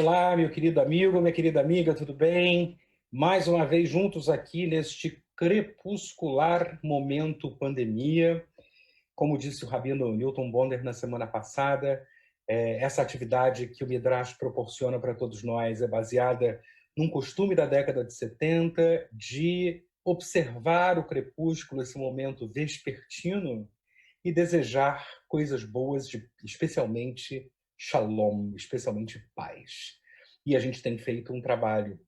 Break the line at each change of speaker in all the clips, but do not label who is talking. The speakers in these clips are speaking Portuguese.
Olá, meu querido amigo, minha querida amiga, tudo bem? Mais uma vez juntos aqui neste crepuscular momento pandemia. Como disse o Rabino Newton Bonder na semana passada, essa atividade que o Midrash proporciona para todos nós é baseada num costume da década de 70 de observar o crepúsculo, esse momento vespertino, e desejar coisas boas, especialmente shalom, especialmente paz. E a gente tem feito um trabalho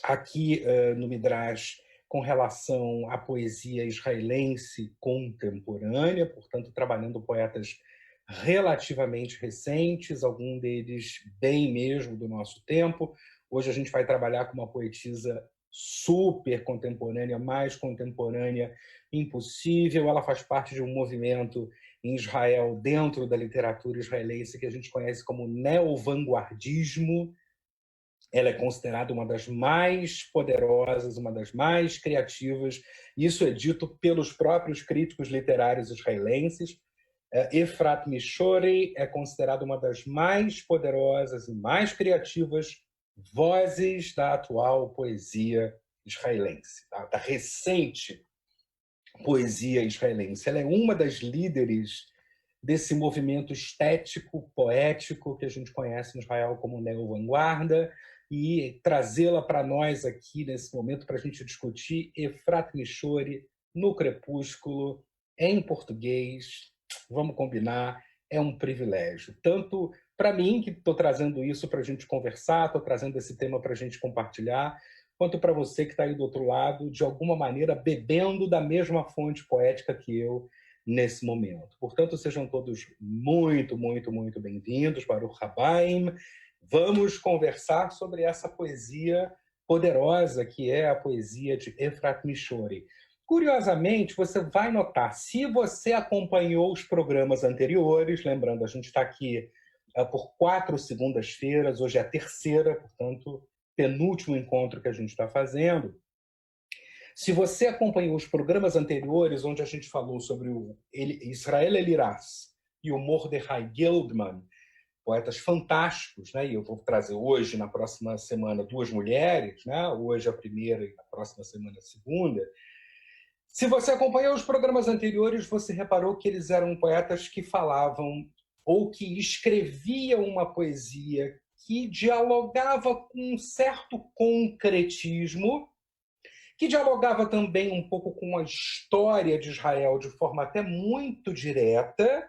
aqui no Midrash com relação à poesia israelense contemporânea, portanto, trabalhando poetas relativamente recentes, algum deles bem mesmo do nosso tempo. Hoje a gente vai trabalhar com uma poetisa super contemporânea, mais contemporânea impossível. Ela faz parte de um movimento em Israel, dentro da literatura israelense, que a gente conhece como neovanguardismo. Ela é considerada uma das mais poderosas, uma das mais criativas. Isso é dito pelos próprios críticos literários israelenses. Efrat Mishori é considerada uma das mais poderosas e mais criativas vozes da atual poesia israelense, da recente poesia israelense. Ela é uma das líderes desse movimento estético, poético, que a gente conhece em Israel como neo-vanguarda, e trazê-la para nós aqui nesse momento para a gente discutir Efrat Mishori no Crepúsculo, em português. Vamos combinar, é um privilégio. Tanto para mim, que estou trazendo isso para a gente conversar, estou trazendo esse tema para a gente compartilhar, quanto para você que está aí do outro lado, de alguma maneira bebendo da mesma fonte poética que eu nesse momento. Portanto, sejam todos muito, muito, muito bem-vindos para o Rabaim. Vamos conversar sobre essa poesia poderosa que é a poesia de Efrat Mishori. Curiosamente, você vai notar, se você acompanhou os programas anteriores, lembrando, a gente está aqui por 4 segundas-feiras, hoje é a terceira, portanto, penúltimo encontro que a gente está fazendo. Se você acompanhou os programas anteriores, onde a gente falou sobre o Israel Eliras e o Mordechai Geldman, poetas fantásticos, né? E eu vou trazer hoje, na próxima semana, 2 mulheres, né? Hoje a primeira e na próxima semana a segunda. Se você acompanhou os programas anteriores, você reparou que eles eram poetas que falavam ou que escreviam uma poesia que dialogava com um certo concretismo, que dialogava também um pouco com a história de Israel de forma até muito direta,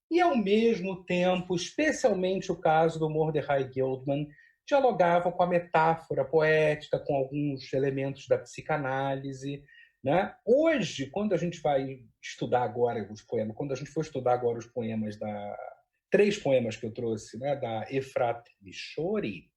e, ao mesmo tempo, especialmente o caso do Mordechai Geldman, dialogava com a metáfora poética, com alguns elementos da psicanálise. Né? Hoje, quando a gente vai estudar agora os poemas, quando a gente for estudar agora os poemas 3 poemas que eu trouxe, né, da Efrat Mishori,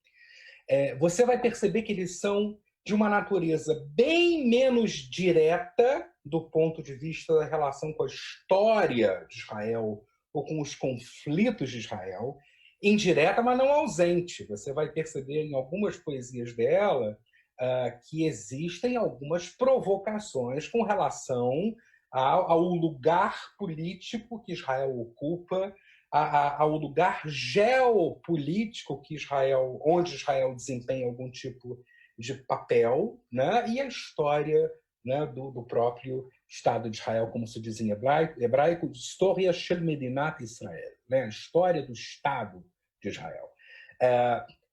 você vai perceber que eles são de uma natureza bem menos direta do ponto de vista da relação com a história de Israel ou com os conflitos de Israel, indireta, mas não ausente. Você vai perceber em algumas poesias dela que existem algumas provocações com relação ao lugar político que Israel ocupa, ao lugar geopolítico que onde Israel desempenha algum tipo de papel, né? E a história, né, do próprio Estado de Israel, como se diz em hebraico, História shel Medinat Israel, né? A história do Estado de Israel.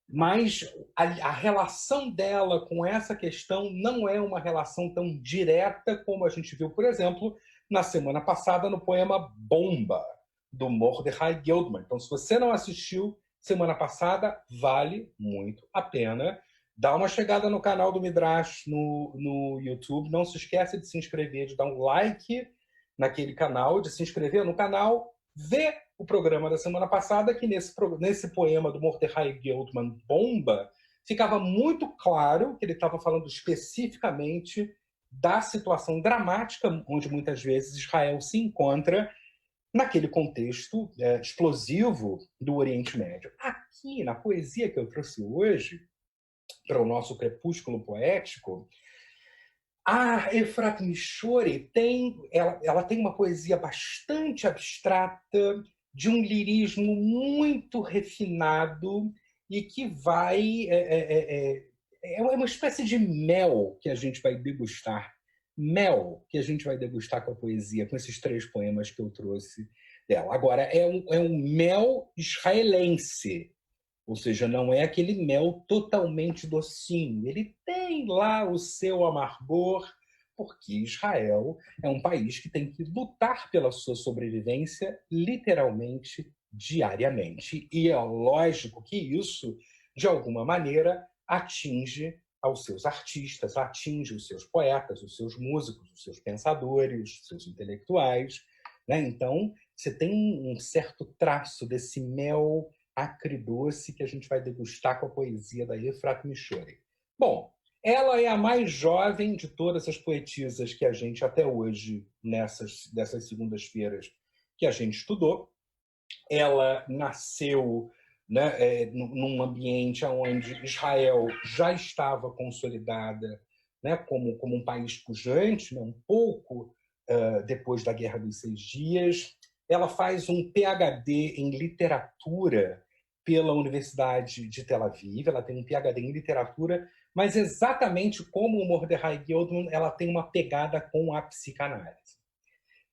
Mas a relação dela com essa questão não é uma relação tão direta como a gente viu, por exemplo, na semana passada no poema Bomba, do Mordechai Geldman. Então, se você não assistiu semana passada, vale muito a pena. Dá uma chegada no canal do Midrash no YouTube. Não se esqueça de se inscrever, de dar um like naquele canal, de se inscrever no canal, ver o programa da semana passada, que nesse poema do Mordechai Geldman, Bomba, ficava muito claro que ele estava falando especificamente da situação dramática onde muitas vezes Israel se encontra naquele contexto explosivo do Oriente Médio. Aqui, na poesia que eu trouxe hoje, para o nosso crepúsculo poético, a Efrat Mishori ela tem uma poesia bastante abstrata, de um lirismo muito refinado e que vai... é uma espécie de mel que a gente vai degustar. Mel que a gente vai degustar com a poesia, com esses 3 poemas que eu trouxe dela. Agora, é um mel israelense, ou seja, não é aquele mel totalmente docinho. Ele tem lá o seu amargor, porque Israel é um país que tem que lutar pela sua sobrevivência literalmente diariamente. E é lógico que isso, de alguma maneira, atinge aos seus artistas, atinge os seus poetas, os seus músicos, os seus pensadores, os seus intelectuais. Né? Então, você tem um certo traço desse mel acridoce que a gente vai degustar com a poesia da Efrat Mishori. Bom, ela é a mais jovem de todas as poetisas que a gente até hoje, dessas segundas-feiras que a gente estudou. Ela nasceu, né, num ambiente onde Israel já estava consolidada, né, como um país pujante, né, um pouco depois da Guerra dos Seis Dias. Ela faz um PhD em literatura pela Universidade de Tel Aviv. Ela tem um PhD em literatura, mas exatamente como o Mordechai Geldman, ela tem uma pegada com a psicanálise.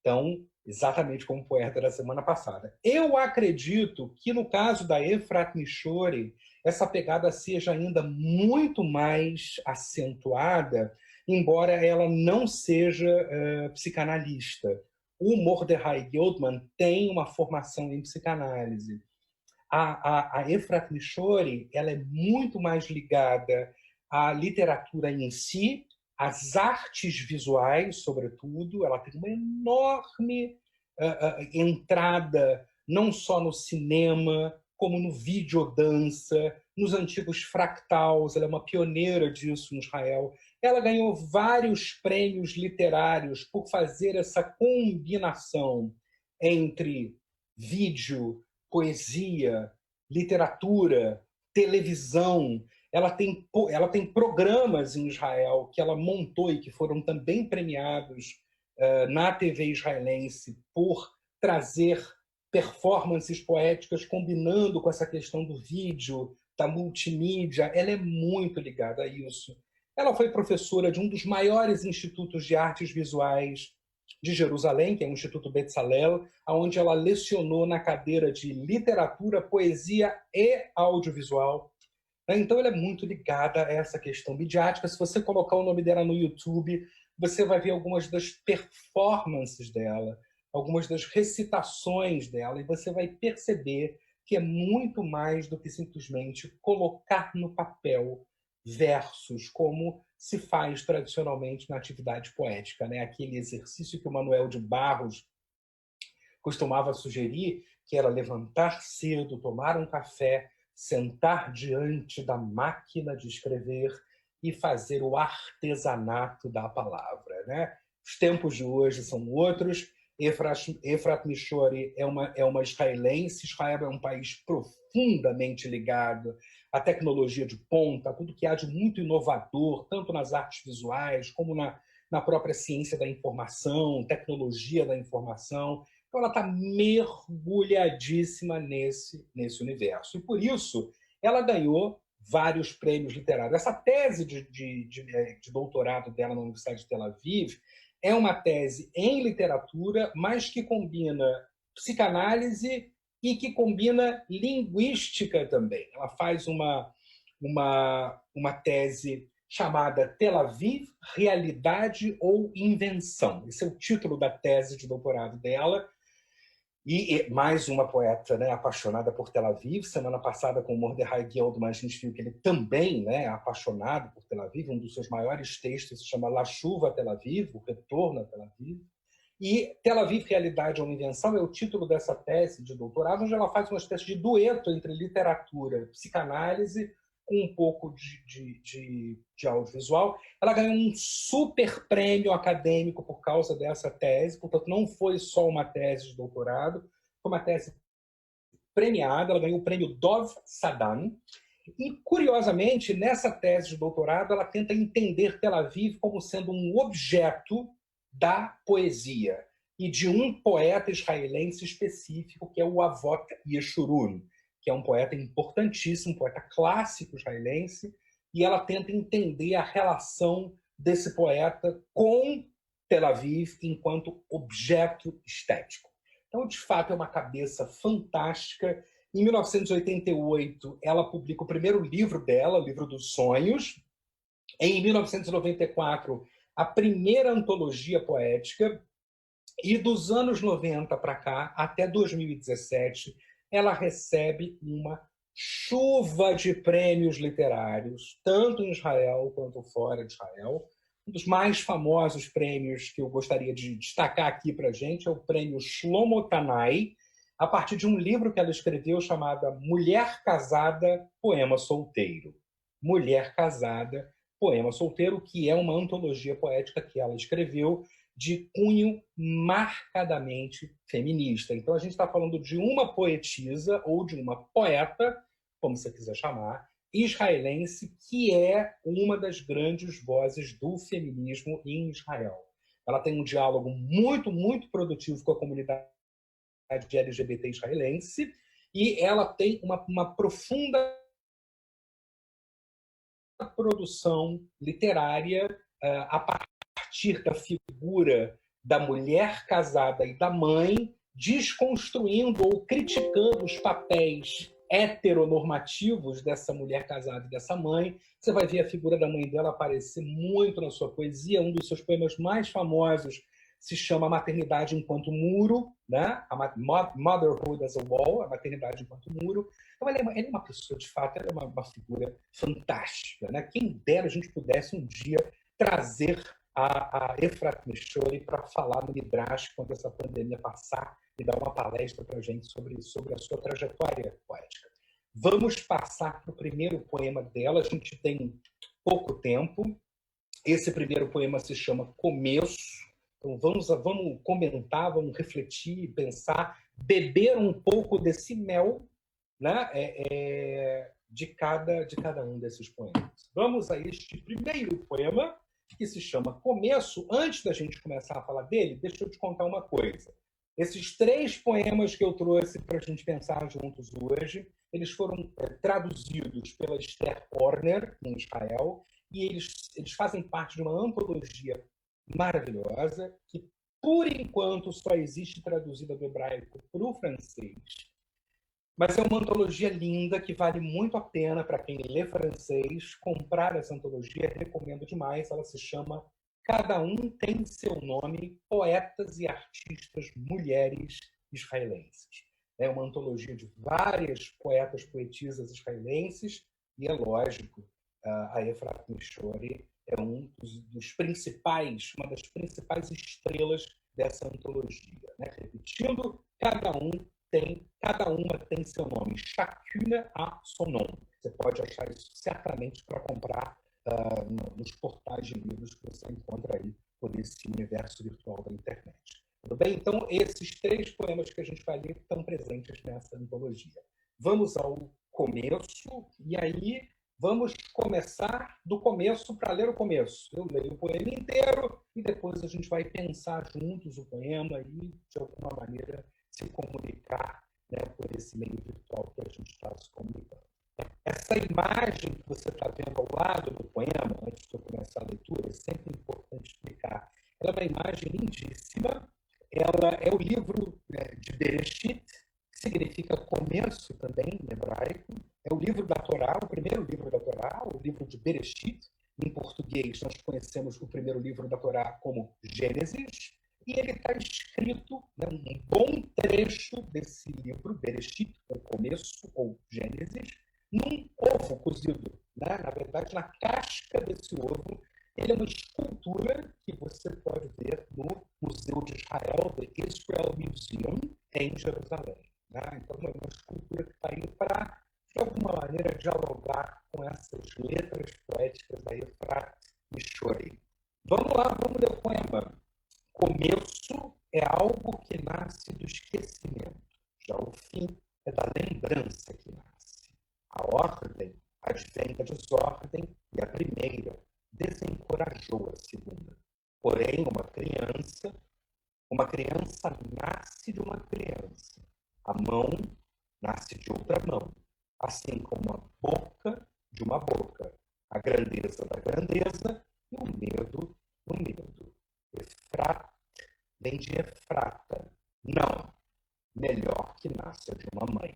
Então, exatamente como o poeta da semana passada. Eu acredito que, no caso da Efrat Mishori, essa pegada seja ainda muito mais acentuada, embora ela não seja psicanalista. O Mordechai Geldman tem uma formação em psicanálise. A Efrat Mishori, ela é muito mais ligada à literatura em si, às artes visuais, sobretudo. Ela tem uma enorme entrada, não só no cinema, como no videodança, nos antigos fractals. Ela é uma pioneira disso em Israel. Ela ganhou vários prêmios literários por fazer essa combinação entre vídeo, poesia, literatura, televisão. Ela tem programas em Israel que ela montou e que foram também premiados na TV israelense por trazer performances poéticas combinando com essa questão do vídeo, da multimídia. Ela é muito ligada a isso. Ela foi professora de um dos maiores institutos de artes visuais de Jerusalém, que é o Instituto Betzalel, onde ela lecionou na cadeira de literatura, poesia e audiovisual. Então, ela é muito ligada a essa questão midiática. Se você colocar o nome dela no YouTube, você vai ver algumas das performances dela, algumas das recitações dela, e você vai perceber que é muito mais do que simplesmente colocar no papel versos, como se faz tradicionalmente na atividade poética, né? Aquele exercício que o Manuel de Barros costumava sugerir, que era levantar cedo, tomar um café, sentar diante da máquina de escrever e fazer o artesanato da palavra. Né? Os tempos de hoje são outros. Efrat Mishori é uma israelense. Israel é um país profundamente ligado à tecnologia de ponta, a tudo que há de muito inovador, tanto nas artes visuais como na própria ciência da informação, tecnologia da informação. Então, ela está mergulhadíssima nesse universo. E, por isso, ela ganhou vários prêmios literários. Essa tese de doutorado dela na Universidade de Tel Aviv é uma tese em literatura, mas que combina psicanálise e que combina linguística também. Ela faz uma tese chamada Tel Aviv, Realidade ou Invenção. Esse é o título da tese de doutorado dela. E mais uma poeta, né, apaixonada por Tel Aviv. Semana passada, com o Mordechai Geldman, a gente viu que ele também, né, é apaixonado por Tel Aviv. Um dos seus maiores textos se chama La Chuva a Tel Aviv, O Retorno a Tel Aviv. E Tel Aviv, Realidade ou Invenção é o título dessa tese de doutorado, onde ela faz uma espécie de dueto entre literatura e psicanálise, com um pouco de audiovisual. Ela ganhou um super prêmio acadêmico por causa dessa tese, portanto, não foi só uma tese de doutorado, foi uma tese premiada. Ela ganhou o prêmio Dov Sadan. E, curiosamente, nessa tese de doutorado, ela tenta entender Tel Aviv como sendo um objeto da poesia e de um poeta israelense específico, que é o Avot Yeshurun, que é um poeta importantíssimo, um poeta clássico israelense, e ela tenta entender a relação desse poeta com Tel Aviv enquanto objeto estético. Então, de fato, é uma cabeça fantástica. Em 1988, ela publica o primeiro livro dela, o Livro dos Sonhos. Em 1994, a primeira antologia poética. E dos anos 90 para cá, até 2017, ela recebe uma chuva de prêmios literários, tanto em Israel quanto fora de Israel. Um dos mais famosos prêmios que eu gostaria de destacar aqui para a gente é o prêmio Shlomo Tanai, a partir de um livro que ela escreveu chamado Mulher Casada, Poema Solteiro. Mulher Casada, Poema Solteiro, que é uma antologia poética que ela escreveu de cunho marcadamente feminista. Então, a gente está falando de uma poetisa ou de uma poeta, como você quiser chamar, israelense, que é uma das grandes vozes do feminismo em Israel. Ela tem um diálogo muito, muito produtivo com a comunidade LGBT israelense e ela tem uma profunda produção literária a partir da figura da mulher casada e da mãe, desconstruindo ou criticando os papéis heteronormativos dessa mulher casada e dessa mãe. Você vai ver a figura da mãe dela aparecer muito na sua poesia. Um dos seus poemas mais famosos se chama Maternidade Enquanto Muro, né? Motherhood as a Wall, a maternidade enquanto muro. Então, ela é uma pessoa, de fato, ela é uma figura fantástica. Né? Quem dera a gente pudesse um dia trazer a Efrat Mishori para falar no Midrash quando essa pandemia passar e dar uma palestra para a gente sobre a sua trajetória poética. Vamos passar para o primeiro poema dela. A gente tem pouco tempo. Esse primeiro poema se chama Começo. Então vamos comentar, vamos refletir, pensar, beber um pouco desse mel, né, de cada um desses poemas. Vamos a este primeiro poema, que se chama Começo. Antes da gente começar a falar dele, deixa eu te contar uma coisa. Esses 3 poemas que eu trouxe para a gente pensar juntos hoje, eles foram traduzidos pela Esther Horner, em Israel, e eles fazem parte de uma antologia maravilhosa, que, por enquanto, só existe traduzida do hebraico para o francês. Mas é uma antologia linda que vale muito a pena para quem lê francês comprar essa antologia. Recomendo demais. Ela se chama Cada Um Tem Seu Nome, Poetas e Artistas Mulheres Israelenses. É uma antologia de várias poetas, poetisas israelenses e, é lógico, a Efrat Mishori é uma das principais estrelas dessa antologia. Né? Repetindo, cada uma tem seu nome. Chacune a son nom. Você pode achar isso certamente para comprar nos portais de livros que você encontra aí por esse universo virtual da internet. Tudo bem? Então, esses 3 poemas que a gente vai ler estão presentes nessa antologia. Vamos ao começo, e aí vamos começar do começo para ler o começo. Eu leio o poema inteiro e depois a gente vai pensar juntos o poema e, de alguma maneira, se comunicar, né, por esse meio virtual que a gente está se comunicando. Essa imagem que você está vendo ao lado do poema, antes de eu começar a leitura, é sempre importante explicar. Ela é uma imagem lindíssima. Ela é o livro de Bereshit, que significa começo também em hebraico. É o livro da Torá, o primeiro livro da Torá, o livro de Bereshit. Em português, nós conhecemos o primeiro livro da Torá como Gênesis. E ele está escrito, né, um bom trecho desse livro, Bereshit, ou Começo, ou Gênesis, num ovo cozido. Né? Na verdade, na casca desse ovo, ele é uma escultura que você pode ver no Museu de Israel, The Israel Museum, em Jerusalém. Né? Então, é uma escultura que está aí para, de alguma maneira, dialogar com essas letras poéticas da Efrat Mishori. Vamos lá, vamos ler o poema. Começo é algo que nasce do esquecimento, já o fim é da lembrança que nasce. A ordem advém da desordem e a primeira desencorajou a segunda. Porém, uma criança nasce de uma criança. A mão nasce de outra mão, assim como a boca de uma boca, a grandeza da grandeza e o medo do medo. Efrata vem de Efrata, não, melhor que nasça de uma mãe.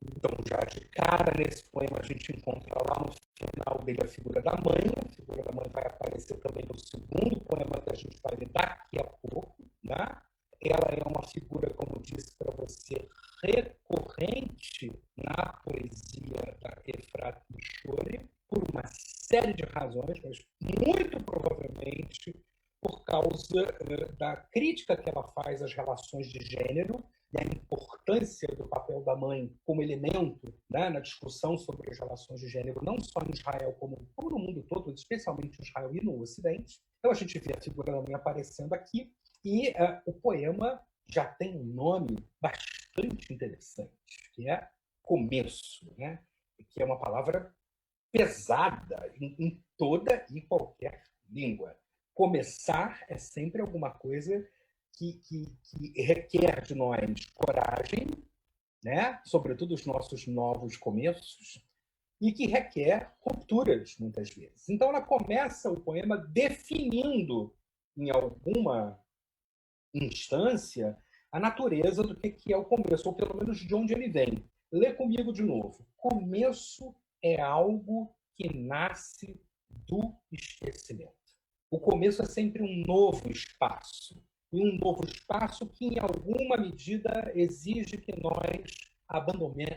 Então, já de cara, nesse poema, a gente encontra lá no final dele a figura da mãe. A figura da mãe vai aparecer também no segundo poema que a gente vai ler daqui a pouco, né? Ela é uma figura, como disse para você, recorrente na poesia da Efrat Mishore, por uma série de razões, mas muito provavelmente por causa da crítica que ela faz às relações de gênero e a importância do papel da mãe como elemento, né, na discussão sobre as relações de gênero, não só em Israel, como no mundo todo, especialmente em Israel e no Ocidente. Então a gente vê a figura da mãe aparecendo aqui, e o poema já tem um nome bastante interessante, que é começo, né? Que é uma palavra pesada em toda e qualquer língua. Começar é sempre alguma coisa que requer de nós coragem, né? Sobretudo os nossos novos começos, e que requer rupturas, muitas vezes. Então, ela começa o poema definindo, em alguma instância, a natureza do que é o começo, ou pelo menos de onde ele vem. Lê comigo de novo. Começo é algo que nasce do esquecimento. O começo é sempre um novo espaço. E um novo espaço que, em alguma medida, exige que nós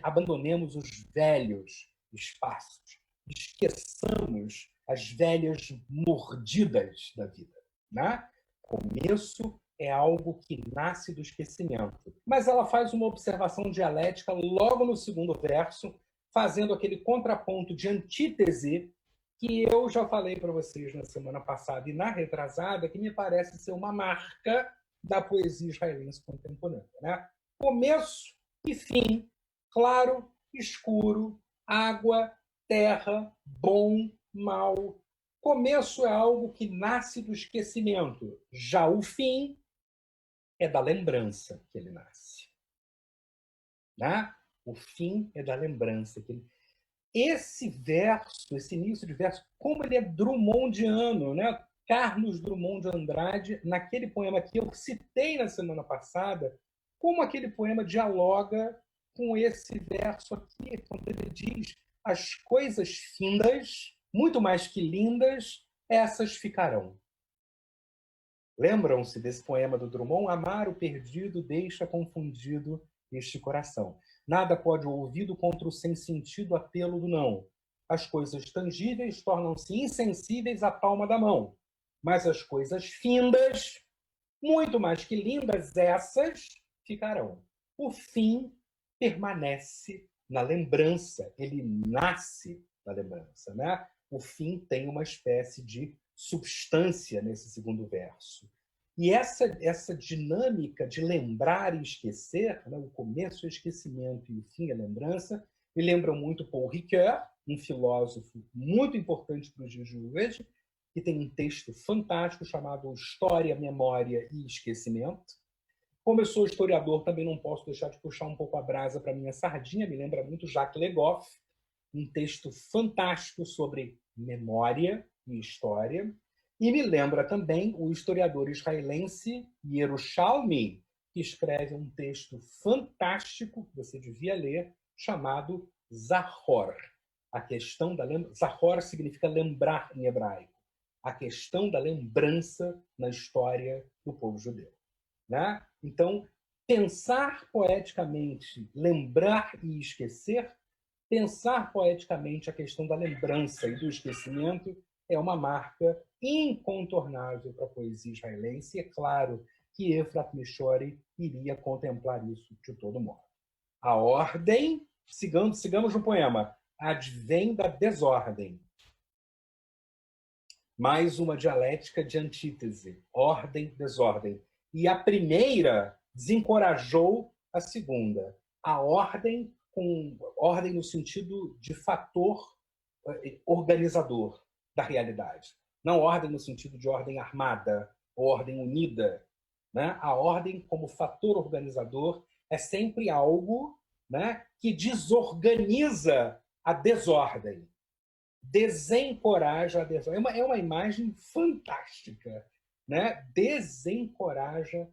abandonemos os velhos espaços. Esqueçamos as velhas mordidas da vida. Né? Começo é algo que nasce do esquecimento. Mas ela faz uma observação dialética logo no segundo verso, fazendo aquele contraponto de antítese que eu já falei para vocês na semana passada e na retrasada, que me parece ser uma marca da poesia israelense contemporânea. Né? Começo e fim, claro, escuro, água, terra, bom, mal. Começo é algo que nasce do esquecimento. Já o fim é da lembrança que ele nasce. Né? O fim é da lembrança que ele... Esse verso, esse início de verso, como ele é drummondiano, né? Carlos Drummond de Andrade, naquele poema que eu citei na semana passada, como aquele poema dialoga com esse verso aqui, quando ele diz: as coisas findas, muito mais que lindas, essas ficarão. Lembram-se desse poema do Drummond? Amar o perdido deixa confundido este coração. Nada pode o ouvido contra o sem sentido apelo do não. As coisas tangíveis tornam-se insensíveis à palma da mão. Mas as coisas findas, muito mais que lindas, essas ficarão. O fim permanece na lembrança, ele nasce da lembrança. Né? O fim tem uma espécie de substância nesse segundo verso. E essa dinâmica de lembrar e esquecer, né, o começo é o esquecimento e o fim é a lembrança, me lembra muito Paul Ricoeur, um filósofo muito importante para os dias de hoje, que tem um texto fantástico chamado História, Memória e Esquecimento. Como eu sou historiador, também não posso deixar de puxar um pouco a brasa para a minha sardinha, me lembra muito Jacques Le Goff, um texto fantástico sobre memória e história. E me lembra também o historiador israelense Yerushalmi, que escreve um texto fantástico, que você devia ler, chamado Zahor. A questão da Zahor significa lembrar em hebraico. A questão da lembrança na história do povo judeu. Né? Então, pensar poeticamente, lembrar e esquecer, pensar poeticamente a questão da lembrança e do esquecimento é uma marca incontornável para a poesia israelense. E é claro que Efrat Mishore iria contemplar isso de todo modo. A ordem, sigamos no poema, advém da desordem. Mais uma dialética de antítese, ordem, desordem. E a primeira desencorajou a segunda. A ordem, com ordem no sentido de fator organizador da realidade. Não ordem no sentido de ordem armada, ou ordem unida. Né? A ordem, como fator organizador, é sempre algo né, que desorganiza a desordem, desencoraja a desordem. É uma imagem fantástica, né? Desencoraja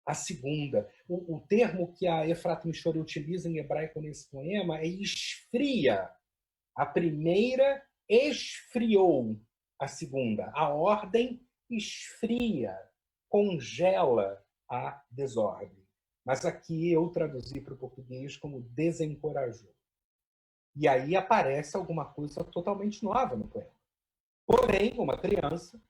a segunda. O termo que a Efrat Mishori utiliza em hebraico nesse poema é esfria. A primeira esfriou a segunda. A ordem esfria, congela a desordem. Mas aqui eu traduzi para o português como desencorajou. E aí aparece alguma coisa totalmente nova no poema. Porém, uma criança,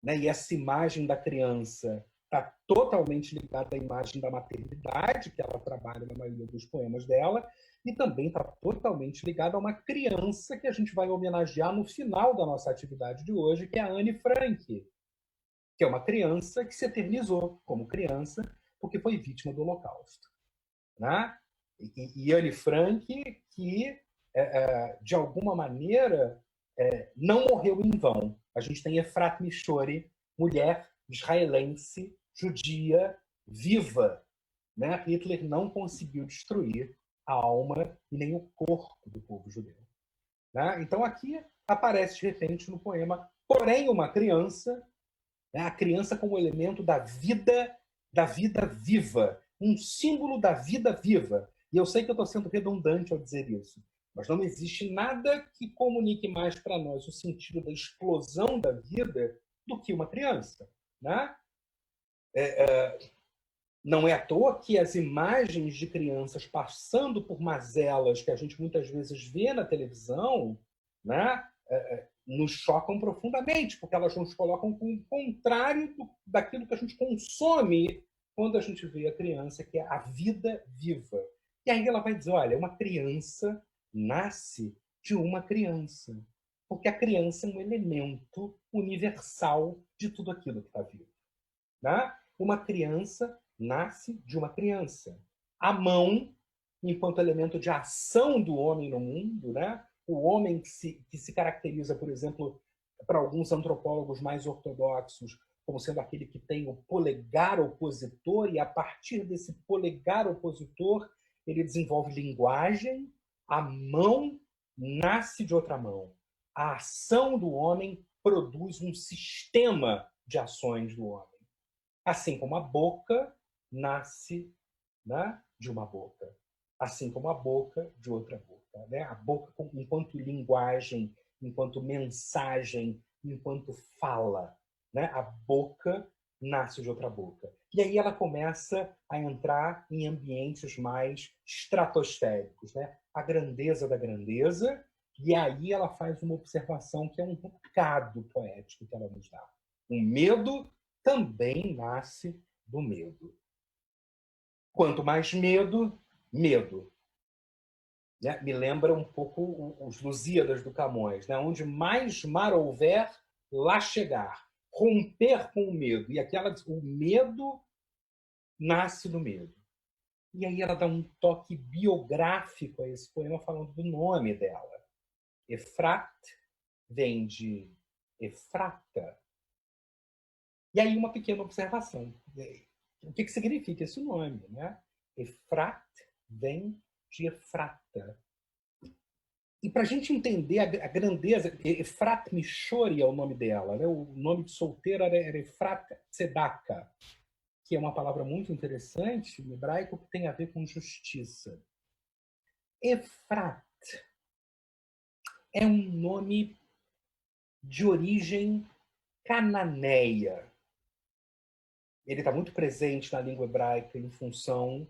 né, e essa imagem da criança está totalmente ligada à imagem da maternidade, que ela trabalha na maioria dos poemas dela, e também está totalmente ligada a uma criança que a gente vai homenagear no final da nossa atividade de hoje, que é a Anne Frank, que é uma criança que se eternizou como criança porque foi vítima do Holocausto. Né? E Anne Frank, que, de alguma maneira, não morreu em vão. A gente tem Efrat Mishori, mulher israelense, judia, viva. Né? Hitler não conseguiu destruir a alma e nem o corpo do povo judeu. Né? Então aqui aparece de repente no poema, porém uma criança, né? A criança como elemento da vida viva, um símbolo da vida viva. E eu sei que eu estou sendo redundante ao dizer isso, mas não existe nada que comunique mais para nós o sentido da explosão da vida do que uma criança. Né? Não é à toa que as imagens de crianças passando por mazelas que a gente muitas vezes vê na televisão, né, nos chocam profundamente, porque elas nos colocam com o contrário daquilo que a gente consome quando a gente vê a criança, que é a vida viva. E aí ela vai dizer, olha, uma criança nasce de uma criança, porque a criança é um elemento universal de tudo aquilo que está vivo. Né? Uma criança nasce de uma criança. A mão, enquanto elemento de ação do homem no mundo, né? O homem que se caracteriza, por exemplo, para alguns antropólogos mais ortodoxos, como sendo aquele que tem o polegar opositor, e a partir desse polegar opositor ele desenvolve linguagem, a mão nasce de outra mão. A ação do homem produz um sistema de ações do homem. Assim como a boca nasce, né, de uma boca. Assim como a boca de outra boca. Né? A boca enquanto linguagem, enquanto mensagem, enquanto fala. Né? A boca nasce de outra boca. E aí ela começa a entrar em ambientes mais estratosféricos. Né? A grandeza da grandeza. E aí ela faz uma observação que é um recado poético que ela nos dá. O medo também nasce do medo. Quanto mais medo, medo. Né? Me lembra um pouco os Lusíadas do Camões, né? Onde mais mar houver, lá chegar. Romper com o medo. E aqui ela diz, o medo nasce do medo. E aí ela dá um toque biográfico a esse poema falando do nome dela. Efrat vem de Efrata. E aí uma pequena observação. O que significa esse nome? Né? Efrat vem de Efrata. E para a gente entender a grandeza, Efrat Mishori é o nome dela. Né? O nome de solteira era Efrat Tzedaka, que é uma palavra muito interessante em hebraico que tem a ver com justiça. Efrat é um nome de origem cananeia. Ele está muito presente na língua hebraica em função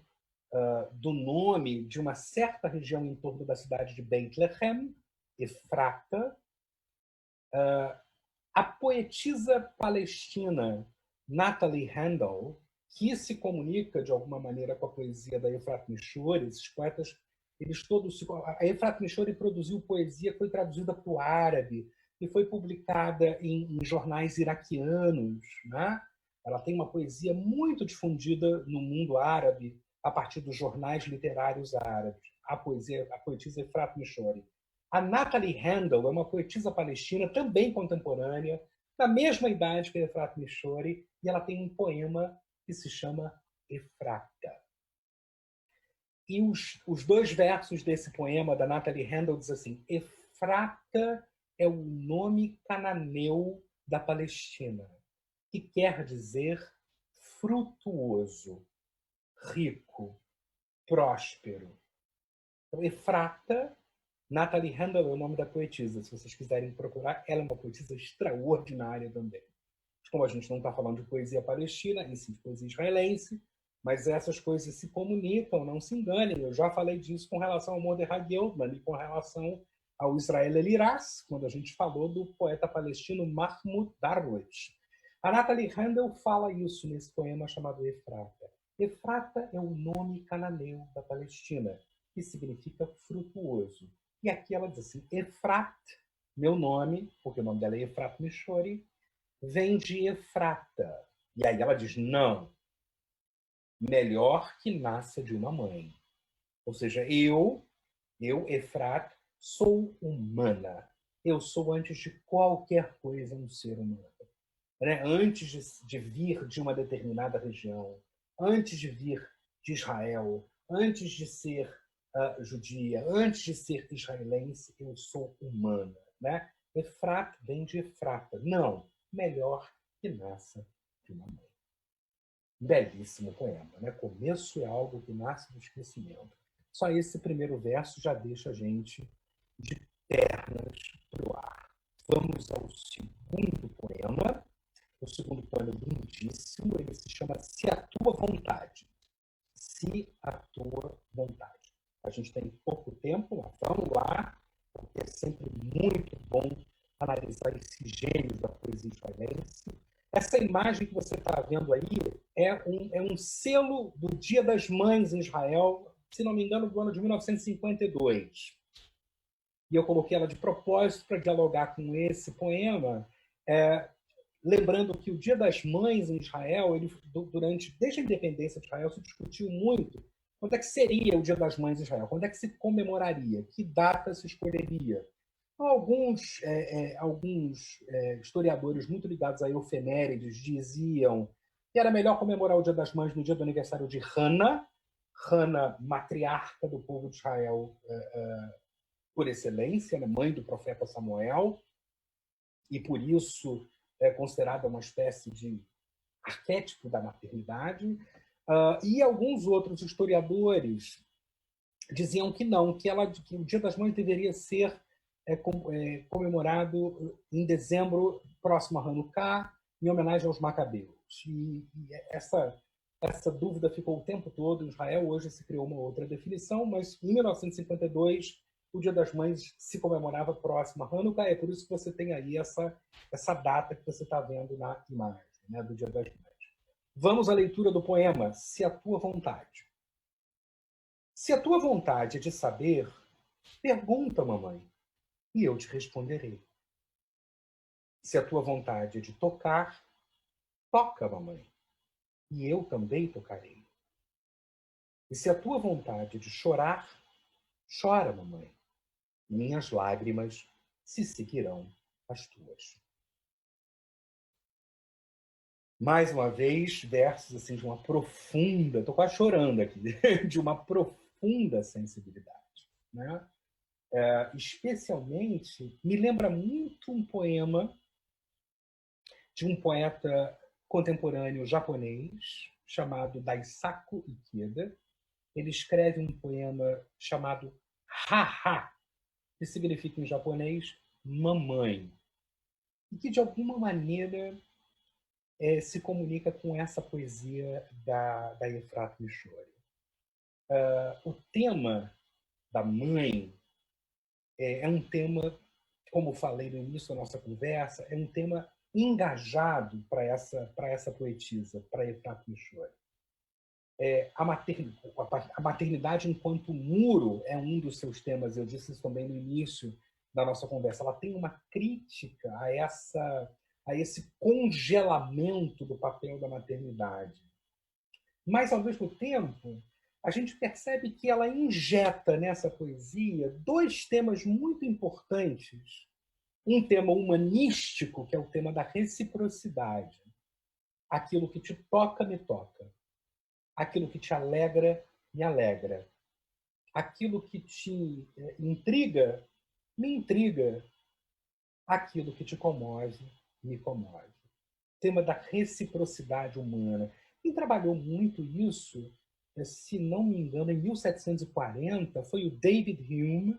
do nome de uma certa região em torno da cidade de Bethlehem, Efrata. A poetisa palestina Natalie Handel, que se comunica de alguma maneira com a poesia da Efrat Mishori, esses poetas, eles todos... A Efrat Mishori produziu poesia que foi traduzida para o árabe e foi publicada em jornais iraquianos. Né? Ela tem uma poesia muito difundida no mundo árabe a partir dos jornais literários árabes. A poetisa Efrat Mishori. A Natalie Handel é uma poetisa palestina, também contemporânea, da mesma idade que a Efrat Mishori, e ela tem um poema que se chama Efrata. E os dois versos desse poema da Natalie Handel diz assim: Efrata é o nome cananeu da Palestina, que quer dizer frutuoso, rico, próspero. Então, Efrata, Natalie Handel é o nome da poetisa. Se vocês quiserem procurar, ela é uma poetisa extraordinária também. Como a gente não está falando de poesia palestina, e sim de poesia israelense, mas essas coisas se comunicam, não se enganem. Eu já falei disso com relação ao Mordechai Geldman e com relação ao Israel Eliras, quando a gente falou do poeta palestino Mahmoud Darwish. A Natalie Handel fala isso nesse poema chamado Efrata. Efrata é o nome cananeu da Palestina, que significa frutuoso. E aqui ela diz assim, Efrat, meu nome, porque o nome dela é Efrat Mishori, vem de Efrata. E aí ela diz, não, melhor que nasça de uma mãe. Ou seja, eu, Efrat, sou humana. Eu sou, antes de qualquer coisa, um ser humano. Né? Antes de vir de uma determinada região, antes de vir de Israel, antes de ser judia, antes de ser israelense, eu sou humana. Né? Efrat vem de Efrata. Não, melhor que nasça de uma mãe. Belíssimo poema, né? Começo é algo que nasce do esquecimento. Só esse primeiro verso já deixa a gente de pernas para o ar. Vamos ao segundo poema. O segundo poema é lindíssimo. Ele se chama Se a Tua Vontade. Se a Tua Vontade. A gente tem pouco tempo, mas vamos lá, porque é sempre muito bom analisar esse gênio da poesia israelense. Essa imagem que você está vendo aí é um selo do Dia das Mães em Israel, se não me engano, do ano de 1952. E eu coloquei ela de propósito para dialogar com esse poema, lembrando que o Dia das Mães em Israel, desde a independência de Israel, se discutiu muito quando é que seria o Dia das Mães em Israel, quando é que se comemoraria, que data se escolheria. Alguns historiadores muito ligados a efemérides diziam que era melhor comemorar o Dia das Mães no dia do aniversário de Hannah, matriarca do povo de Israel por excelência, né? Mãe do profeta Samuel, e por isso é considerada uma espécie de arquétipo da maternidade. E alguns outros historiadores diziam que não, que o Dia das Mães deveria ser comemorado em dezembro, próximo a Hanukkah, em homenagem aos Macabeus. E essa dúvida ficou o tempo todo em Israel. Hoje se criou uma outra definição, mas em 1952 o Dia das Mães se comemorava próximo a Hanukkah. É por isso que você tem aí essa data que você está vendo na imagem, né, do Dia das Mães. Vamos à leitura do poema Se a Tua Vontade. Se a tua vontade é de saber, pergunta, mamãe, e eu te responderei. Se a tua vontade é de tocar, toca, mamãe, e eu também tocarei. E se a tua vontade é de chorar, chora, mamãe, minhas lágrimas se seguirão as tuas. Mais uma vez, versos assim, de uma profunda, estou quase chorando aqui, de uma profunda sensibilidade. Né? Especialmente, me lembra muito um poema de um poeta contemporâneo japonês chamado Daisaku Ikeda. Ele escreve um poema chamado Haha, que significa em japonês mamãe, e que de alguma maneira se comunica com essa poesia da Efrat Mishori. O tema da mãe é um tema, como falei no início da nossa conversa, é um tema engajado para essa poetisa, para Efrat Mishori. A maternidade enquanto muro é um dos seus temas, eu disse isso também no início da nossa conversa. Ela tem uma crítica a esse congelamento do papel da maternidade. Mas, ao mesmo tempo, a gente percebe que ela injeta nessa poesia dois temas muito importantes. Um tema humanístico, que é o tema da reciprocidade. Aquilo que te toca, me toca. Aquilo que te alegra, me alegra. aquilo que te intriga, me intriga, aquilo que te comove, me comove. O tema da reciprocidade humana. Quem trabalhou muito isso, se não me engano, em 1740, foi o David Hume,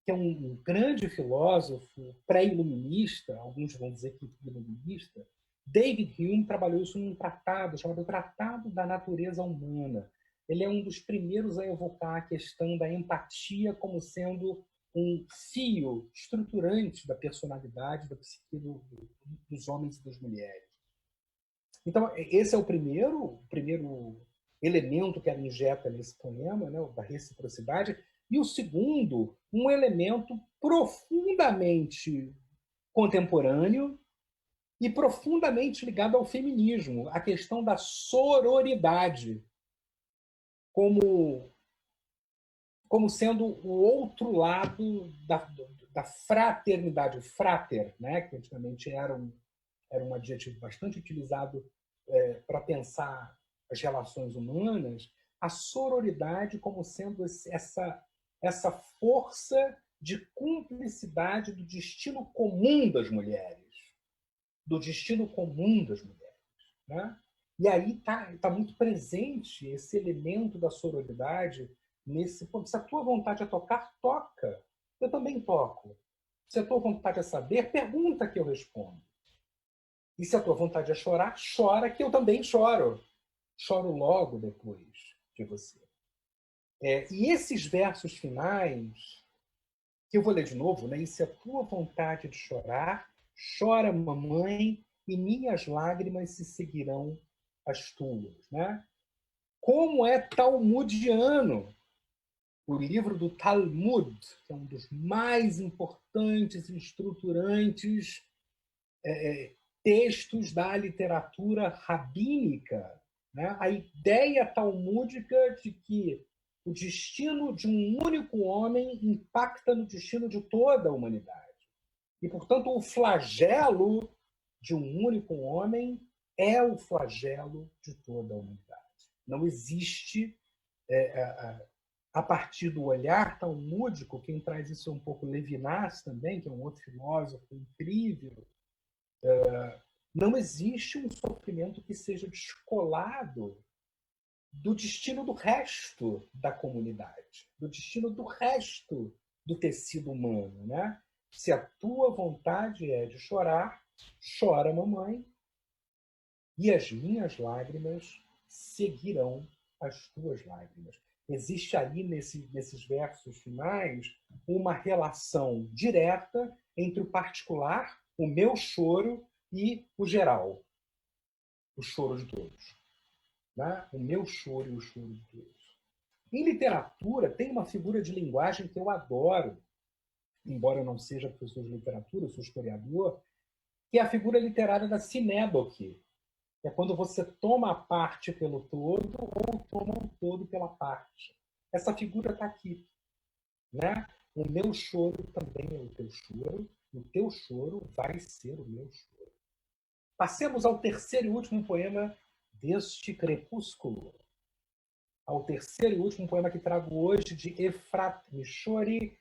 que é um grande filósofo pré-iluminista, alguns vão dizer que iluminista. David Hume trabalhou isso num tratado chamado Tratado da Natureza Humana. Ele é um dos primeiros a evocar a questão da empatia como sendo um fio estruturante da personalidade, da psique dos homens e das mulheres. Então, esse é o primeiro elemento que ela injeta nesse poema, né, da reciprocidade. E o segundo, um elemento profundamente contemporâneo e profundamente ligado ao feminismo, a questão da sororidade como sendo o outro lado da fraternidade, o frater, né, que antigamente era um adjetivo bastante utilizado para pensar as relações humanas, a sororidade como sendo essa força de cumplicidade do destino comum das mulheres, do destino comum das mulheres, né? E aí tá muito presente esse elemento da sororidade nesse ponto. Se a tua vontade é tocar, toca. Eu também toco. Se a tua vontade é saber, pergunta que eu respondo. E se a tua vontade é chorar, chora que eu também choro. Choro logo depois de você. E esses versos finais, que eu vou ler de novo, né? E se a tua vontade de chorar, chora, mamãe, e minhas lágrimas se seguirão as tuas, né? Como é talmudiano o livro do Talmud, que é um dos mais importantes e estruturantes textos da literatura rabínica, né? A ideia talmúdica de que o destino de um único homem impacta no destino de toda a humanidade. E, portanto, o flagelo de um único homem é o flagelo de toda a humanidade. Não existe, a partir do olhar talmúdico, quem traz isso é um pouco Levinas também, que é um outro filósofo incrível, não existe um sofrimento que seja descolado do destino do resto da comunidade, do destino do resto do tecido humano, né? Se a tua vontade é de chorar, chora, mamãe, e as minhas lágrimas seguirão as tuas lágrimas. Existe aí, nesses versos finais, uma relação direta entre o particular, o meu choro, e o geral, o choro de todos. Né? O meu choro e o choro de todos. Em literatura, tem uma figura de linguagem que eu adoro, embora eu não seja professor de literatura, eu sou historiador, que é a figura literária da sinédoque. É quando você toma a parte pelo todo ou toma o todo pela parte. Essa figura está aqui. Né? O meu choro também é o teu choro, o teu choro vai ser o meu choro. Passemos ao terceiro e último poema deste crepúsculo. Ao terceiro e último poema que trago hoje, de Efrat Mishori.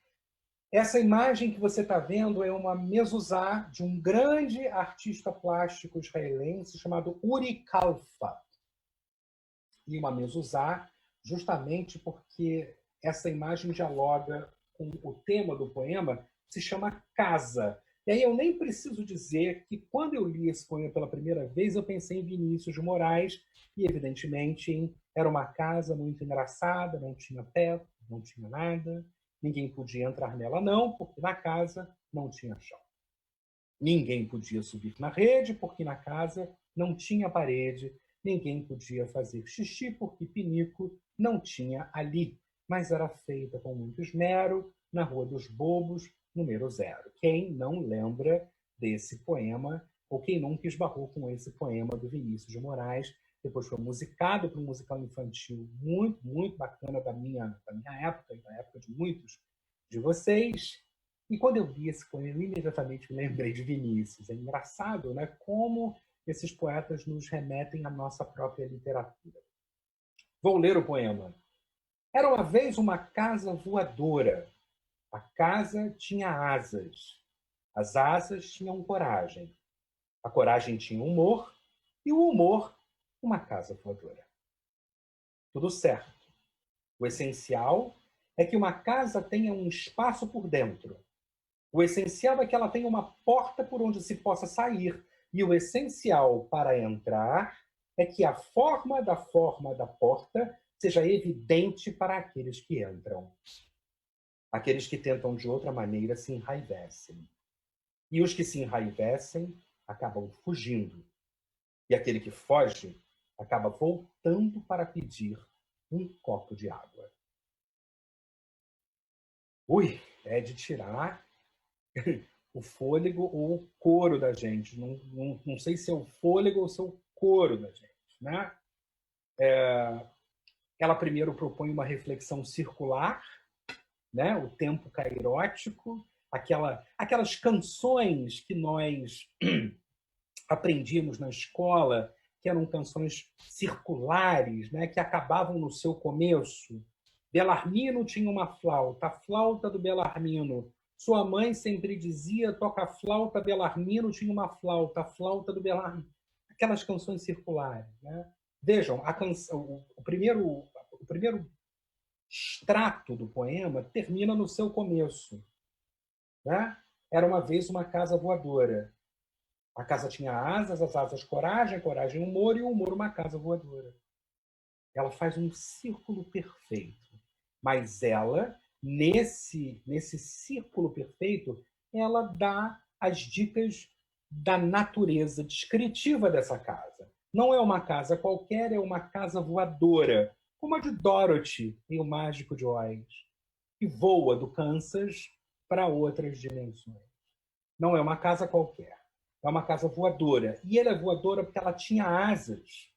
Essa imagem que você está vendo é uma mezuzá de um grande artista plástico israelense chamado Uri Kalfa. E uma mezuzá justamente porque essa imagem dialoga com o tema do poema, se chama Casa. E aí eu nem preciso dizer que quando eu li esse poema pela primeira vez, eu pensei em Vinícius de Moraes e, evidentemente, era uma casa muito engraçada, não tinha teto, não tinha nada, ninguém podia entrar nela não, porque na casa não tinha chão. Ninguém podia subir na rede, porque na casa não tinha parede. Ninguém podia fazer xixi, porque pinico não tinha ali, mas era feita com muito esmero na Rua dos Bobos, número 0. Quem não lembra desse poema, ou quem nunca esbarrou com esse poema do Vinícius de Moraes, depois foi musicado para um musical infantil muito, muito bacana da minha época, e da época de muitos de vocês. E quando eu li esse poema, eu imediatamente me lembrei de Vinícius. É engraçado, né? Como esses poetas nos remetem à nossa própria literatura. Vou ler o poema. Era uma vez uma casa voadora. A casa tinha asas. As asas tinham coragem. A coragem tinha humor. E o humor, uma casa voadora. Tudo certo. O essencial é que uma casa tenha um espaço por dentro. O essencial é que ela tenha uma porta por onde se possa sair. E o essencial para entrar é que a forma da porta seja evidente para aqueles que entram. Aqueles que tentam de outra maneira se enraivecem. E os que se enraivecem acabam fugindo. E aquele que foge acaba voltando para pedir um copo de água. Ui, é de tirar o fôlego ou o couro da gente. Não sei se é o fôlego ou se é o couro da gente, né? Ela primeiro propõe uma reflexão circular, né? O tempo cairótico, aquelas canções que nós aprendíamos na escola, que eram canções circulares, né? Que acabavam no seu começo. Belarmino tinha uma flauta, a flauta do Belarmino. Sua mãe sempre dizia: toca a flauta, Belarmino tinha uma flauta, a flauta do Belarmino. Aquelas canções circulares. Né? Vejam, o primeiro extrato do poema termina no seu começo. Né? Era uma vez uma casa voadora. A casa tinha asas, as asas coragem, coragem humor, e o humor uma casa voadora. Ela faz um círculo perfeito. Mas ela, nesse círculo perfeito, ela dá as dicas da natureza descritiva dessa casa. Não é uma casa qualquer, é uma casa voadora, como a de Dorothy em O Mágico de Oz, que voa do Kansas para outras dimensões. Não é uma casa qualquer, é uma casa voadora. E ela é voadora porque ela tinha asas.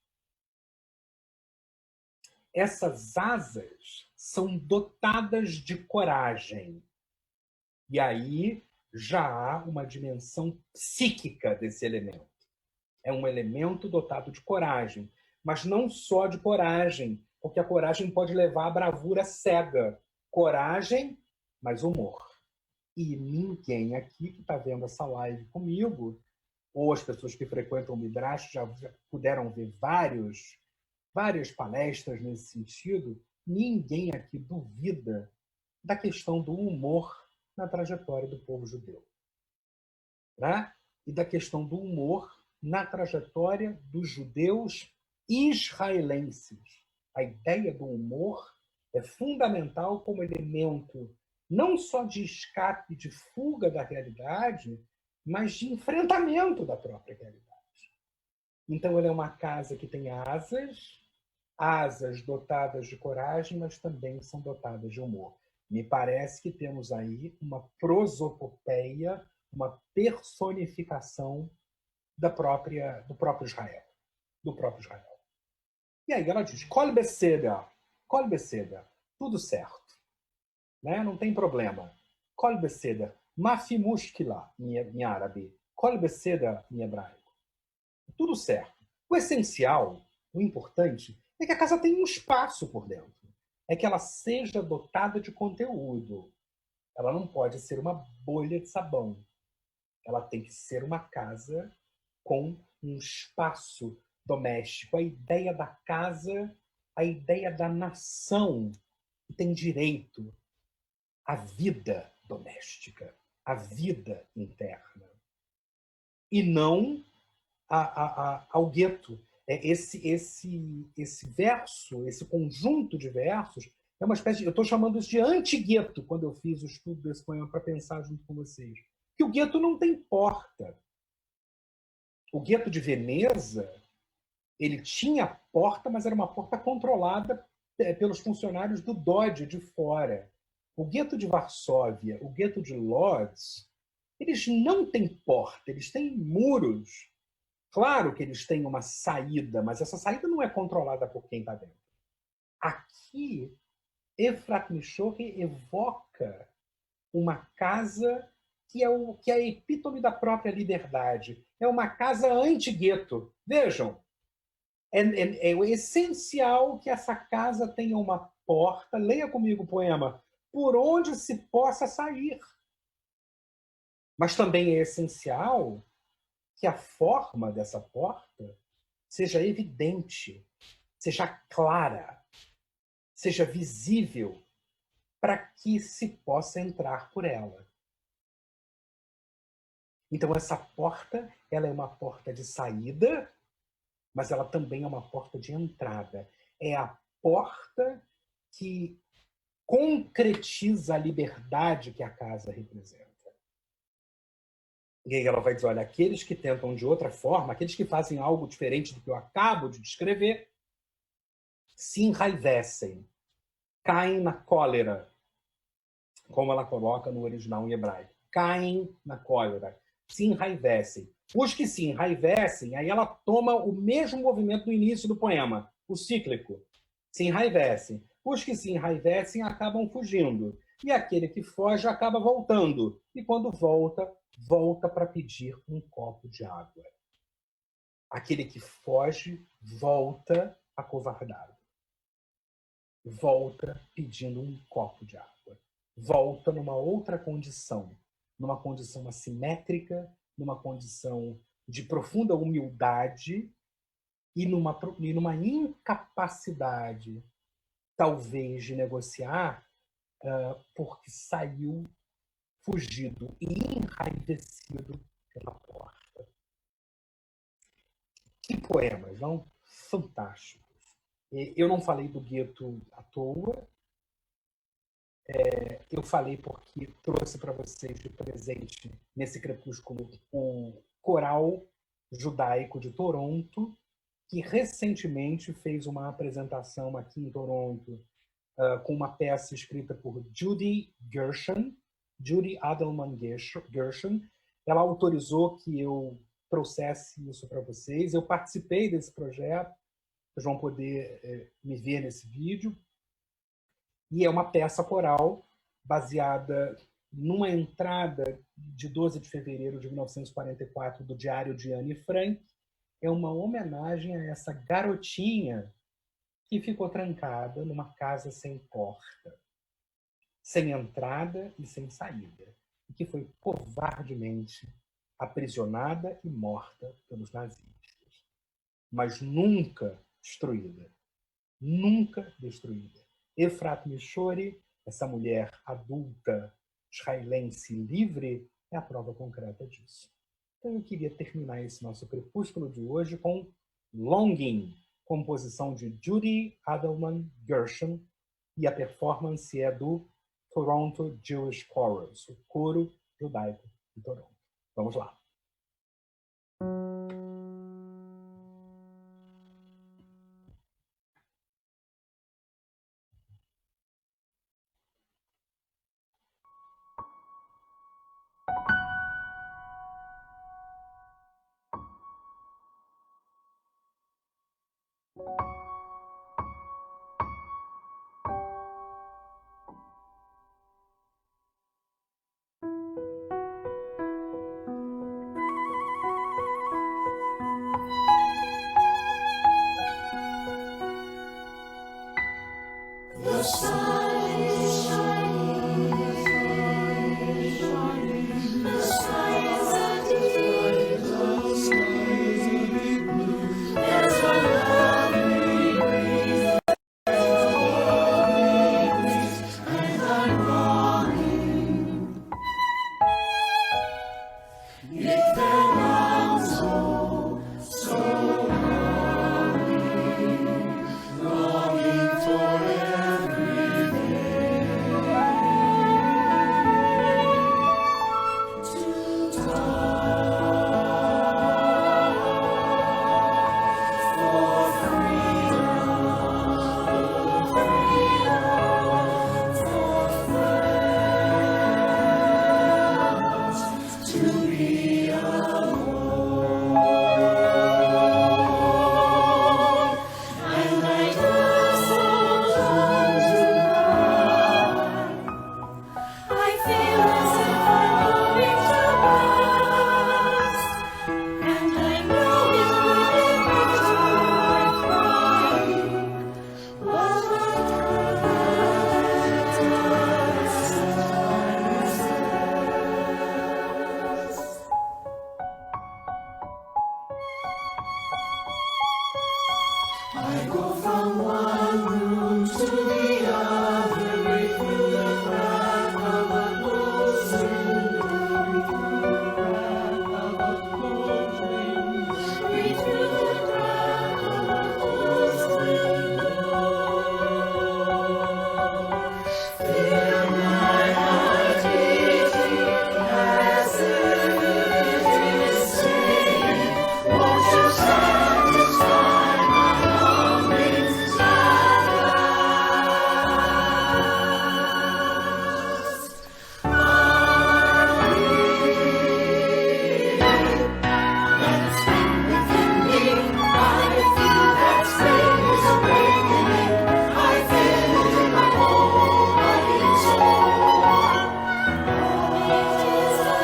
Essas asas são dotadas de coragem. E aí já há uma dimensão psíquica desse elemento. É um elemento dotado de coragem, mas não só de coragem, porque a coragem pode levar à bravura cega. Coragem, mas humor. E ninguém aqui que está vendo essa live comigo, ou as pessoas que frequentam o Midrash já puderam ver várias palestras nesse sentido, ninguém aqui duvida da questão do humor na trajetória do povo judeu. Né? E da questão do humor na trajetória dos judeus israelenses. A ideia do humor é fundamental como elemento não só de escape, de fuga da realidade, mas de enfrentamento da própria realidade. Então, ela é uma casa que tem asas dotadas de coragem, mas também são dotadas de humor. Me parece que temos aí uma prosopopeia, uma personificação do próprio Israel. Do próprio Israel. E aí ela diz, Kol Beseda, tudo certo. Né? Não tem problema. Kol Beseda, Mafi Mushkila, em árabe. Kol Beseda, em hebraico. Tudo certo. O essencial, o importante, é que a casa tenha um espaço por dentro. É que ela seja dotada de conteúdo. Ela não pode ser uma bolha de sabão. Ela tem que ser uma casa com um espaço doméstico. A ideia da casa, a ideia da nação que tem direito à vida doméstica, à vida interna. E não ao gueto. Esse verso, esse conjunto de versos, é uma espécie de. Eu estou chamando isso de anti-gueto, quando eu fiz o estudo desse poema para pensar junto com vocês. Que o gueto não tem porta. O gueto de Veneza, ele tinha porta, mas era uma porta controlada pelos funcionários do Dodge de fora. O gueto de Varsóvia, o gueto de Lodz, eles não têm porta, eles têm muros. Claro que eles têm uma saída, mas essa saída não é controlada por quem está dentro. Aqui, Efrat Mishori evoca uma casa que é a epítome da própria liberdade. É uma casa anti-gueto. Vejam, É essencial que essa casa tenha uma porta, leia comigo o poema, por onde se possa sair. Mas também é essencial que a forma dessa porta seja evidente, seja clara, seja visível, para que se possa entrar por ela. Então, essa porta, ela é uma porta de saída, mas ela também é uma porta de entrada. É a porta que concretiza a liberdade que a casa representa. E aí ela vai dizer, olha, aqueles que tentam de outra forma, aqueles que fazem algo diferente do que eu acabo de descrever, se enraivecem, caem na cólera, como ela coloca no original em hebraico. Caem na cólera, se enraivecem. Os que se enraivecem, aí ela toma o mesmo movimento no início do poema, o cíclico. Se enraivecem. Os que se enraivecem acabam fugindo. E aquele que foge acaba voltando. E quando volta, volta para pedir um copo de água. Aquele que foge, volta acovardado. Volta pedindo um copo de água. Volta numa outra condição. Numa condição assimétrica, numa condição de profunda humildade e numa incapacidade, talvez, de negociar, porque saiu fugido e enraivecido pela porta. Que poemas, não? Fantásticos. Eu não falei do Gueto à toa. Eu falei porque trouxe para vocês de presente, nesse crepúsculo, o Coral Judaico de Toronto, que recentemente fez uma apresentação aqui em Toronto com uma peça escrita por Judy Adelman Gershon. Ela autorizou que eu trouxesse isso para vocês. Eu participei desse projeto, vocês vão poder me ver nesse vídeo. E é uma peça coral baseada numa entrada de 12 de fevereiro de 1944 do Diário de Anne Frank. É uma homenagem a essa garotinha que ficou trancada numa casa sem porta, sem entrada e sem saída, e que foi covardemente aprisionada e morta pelos nazistas, mas nunca destruída. Nunca destruída. Efrat Mishori, essa mulher adulta israelense livre, é a prova concreta disso. Então eu queria terminar esse nosso crepúsculo de hoje com Longing, composição de Judy Adelman Gershon, e a performance é do Toronto Jewish Chorus, o coro judaico de Toronto. Vamos lá.
The sun is shining, the skies are deep blue, there's a lovely breeze, and I'm longing. If there comes so longing for every I go from one room to the other, right through the crack of a closed window, right through the crack of a closed window. Fill my heart beating as it is saying, won't you satisfy my longings at last? Let it spring within me. I feel that spring is awakening. I feel it in my whole body and soul. It is a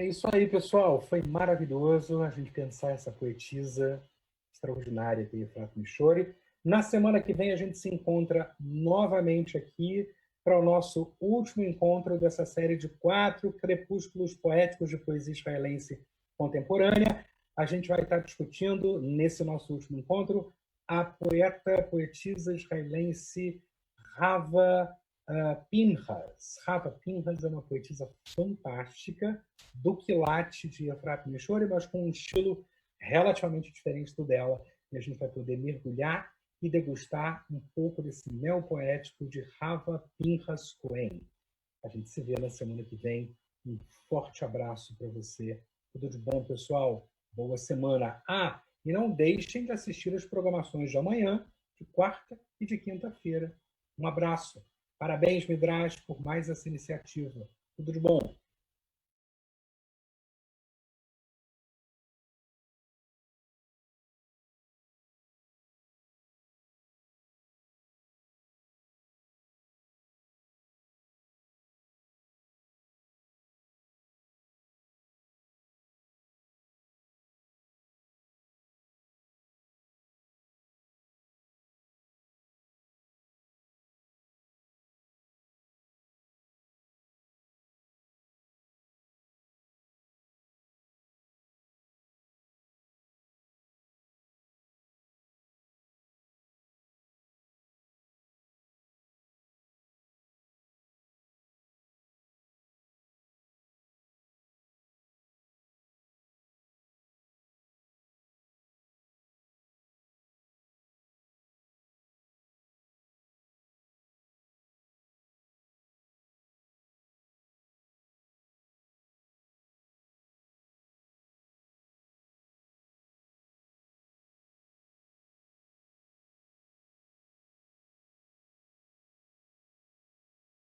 É isso aí, pessoal. Foi maravilhoso a gente pensar essa poetisa extraordinária que é Efrato Michori. Na semana que vem a gente se encontra novamente aqui para o nosso último encontro dessa série de 4 crepúsculos poéticos de poesia israelense contemporânea. A gente vai estar discutindo, nesse nosso último encontro, a poetisa israelense Rava Pinhas. Rava Pinhas é uma poetisa fantástica, do quilate de Efrat Michori, mas com um estilo relativamente diferente do dela. E a gente vai poder mergulhar e degustar um pouco desse mel poético de Rava Pinhas Cohen. A gente se vê na semana que vem. Um forte abraço para você. Tudo de bom, pessoal. Boa semana. E não deixem de assistir as programações de amanhã, de quarta e de quinta-feira. Um abraço. Parabéns, Midrash, por mais essa iniciativa. Tudo de bom.